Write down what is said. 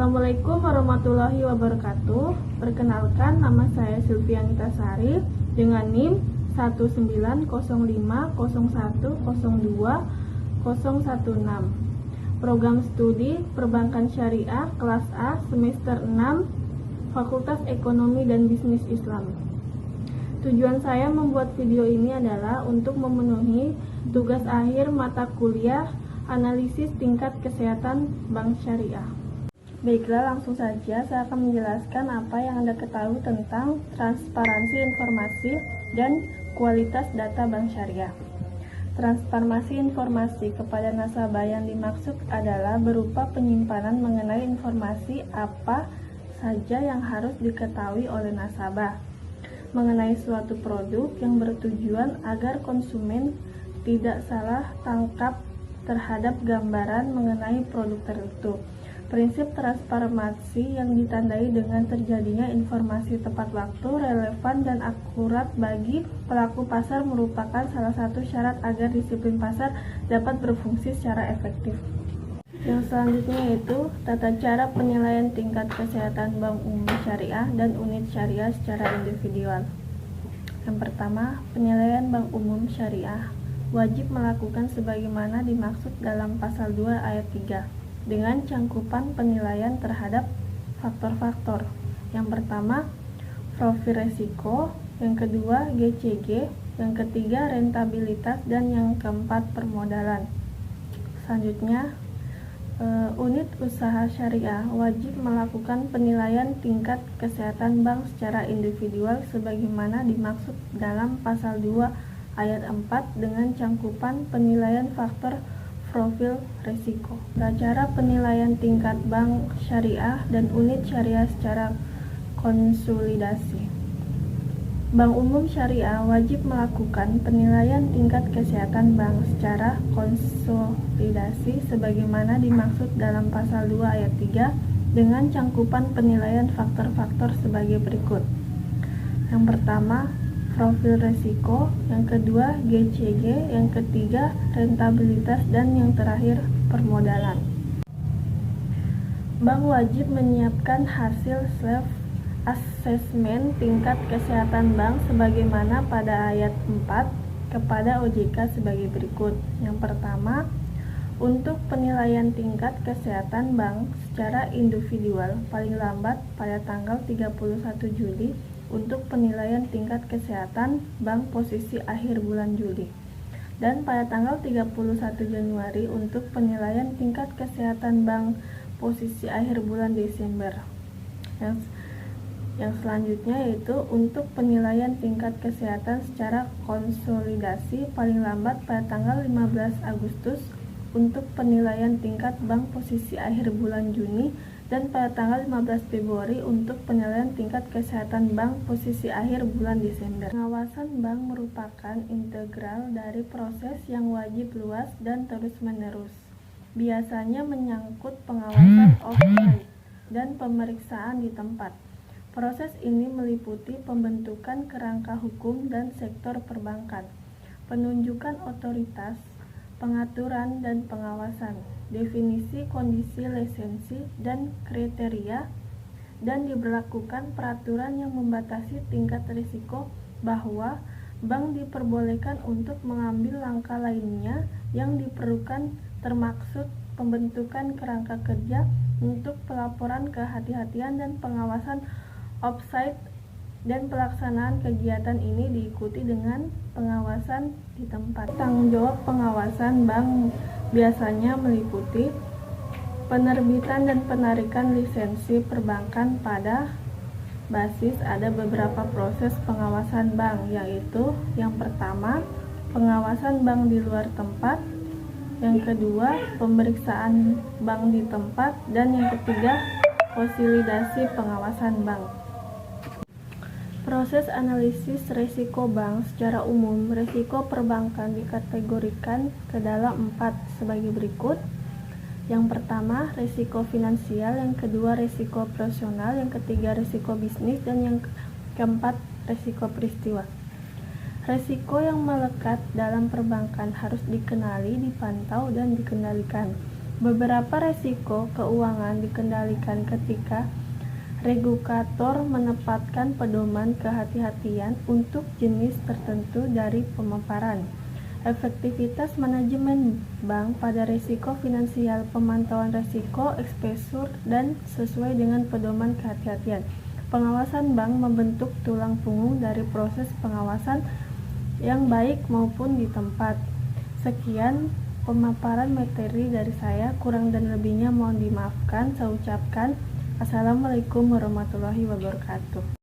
Assalamualaikum warahmatullahi wabarakatuh. Perkenalkan, nama saya Silvianita Sari dengan NIM 1905010102016. Program studi Perbankan Syariah kelas A semester 6 Fakultas Ekonomi dan Bisnis Islam. Tujuan saya membuat video ini adalah untuk memenuhi tugas akhir mata kuliah Analisis Tingkat Kesehatan Bank Syariah. Baiklah, langsung saja saya akan menjelaskan apa yang Anda ketahui tentang transparansi informasi dan kualitas data Bank Syariah. Transparansi informasi kepada nasabah yang dimaksud adalah berupa penyimpanan mengenai informasi apa saja yang harus diketahui oleh nasabah mengenai suatu produk yang bertujuan agar konsumen tidak salah tangkap terhadap gambaran mengenai produk tertentu. Prinsip transparansi yang ditandai dengan terjadinya informasi tepat waktu, relevan, dan akurat bagi pelaku pasar merupakan salah satu syarat agar disiplin pasar dapat berfungsi secara efektif. Yang selanjutnya yaitu tata cara penilaian tingkat kesehatan Bank Umum Syariah dan unit syariah secara individual. Yang pertama, penilaian Bank Umum Syariah wajib melakukan sebagaimana dimaksud dalam pasal 2 ayat 3 dengan cangkupan penilaian terhadap faktor-faktor. Yang pertama, profil resiko, yang kedua GCG, yang ketiga rentabilitas, dan yang keempat permodalan. Selanjutnya, unit usaha syariah wajib melakukan penilaian tingkat kesehatan bank secara individual sebagaimana dimaksud dalam pasal 2 ayat 4 dengan cangkupan penilaian faktor profil risiko. Cara penilaian tingkat bank syariah dan unit syariah secara konsolidasi. Bank Umum Syariah wajib melakukan penilaian tingkat kesehatan bank secara konsolidasi sebagaimana dimaksud dalam pasal 2 ayat 3 dengan cangkupan penilaian faktor-faktor sebagai berikut. Yang pertama, profil risiko, yang kedua GCG, yang ketiga rentabilitas, dan yang terakhir permodalan. Bank wajib menyiapkan hasil self assessment tingkat kesehatan bank sebagaimana pada ayat 4 kepada OJK sebagai berikut. Yang pertama, untuk penilaian tingkat kesehatan bank secara individual paling lambat pada tanggal 31 Juli untuk penilaian tingkat kesehatan bank posisi akhir bulan Juli, dan pada tanggal 31 Januari untuk penilaian tingkat kesehatan bank posisi akhir bulan Desember. Yang selanjutnya yaitu untuk penilaian tingkat kesehatan secara konsolidasi paling lambat pada tanggal 15 Agustus untuk penilaian tingkat bank posisi akhir bulan Juni, dan pada tanggal 15 Februari untuk penilaian tingkat kesehatan bank posisi akhir bulan Desember. Pengawasan bank merupakan integral dari proses yang wajib luas dan terus-menerus. Biasanya menyangkut pengawasan off-site dan pemeriksaan di tempat. Proses ini meliputi pembentukan kerangka hukum dan sektor perbankan, penunjukan otoritas, pengaturan dan pengawasan, definisi kondisi lisensi dan kriteria, dan diberlakukan peraturan yang membatasi tingkat risiko bahwa bank diperbolehkan untuk mengambil langkah lainnya yang diperlukan, termaksud pembentukan kerangka kerja untuk pelaporan kehati-hatian dan pengawasan offsite, dan pelaksanaan kegiatan ini diikuti dengan pengawasan di tempat. Tanggung jawab pengawasan bank biasanya meliputi penerbitan dan penarikan lisensi perbankan. Pada basis ada beberapa proses pengawasan bank, yaitu yang pertama, pengawasan bank di luar tempat, yang kedua, pemeriksaan bank di tempat, dan yang ketiga, konsolidasi pengawasan bank. Proses analisis risiko bank secara umum, risiko perbankan dikategorikan ke dalam 4 sebagai berikut. Yang pertama, risiko finansial, yang kedua, risiko operasional, yang ketiga, risiko bisnis, dan yang keempat, risiko peristiwa. Risiko yang melekat dalam perbankan harus dikenali, dipantau, dan dikendalikan. Beberapa resiko keuangan dikendalikan ketika regulator menetapkan pedoman kehati-hatian untuk jenis tertentu dari pemaparan. Efektivitas manajemen bank pada risiko finansial, pemantauan risiko eksposur dan sesuai dengan pedoman kehati-hatian. Pengawasan bank membentuk tulang punggung dari proses pengawasan yang baik maupun di tempat. Sekian pemaparan materi dari saya, kurang dan lebihnya mohon dimaafkan. Saya ucapkan Assalamualaikum warahmatullahi wabarakatuh.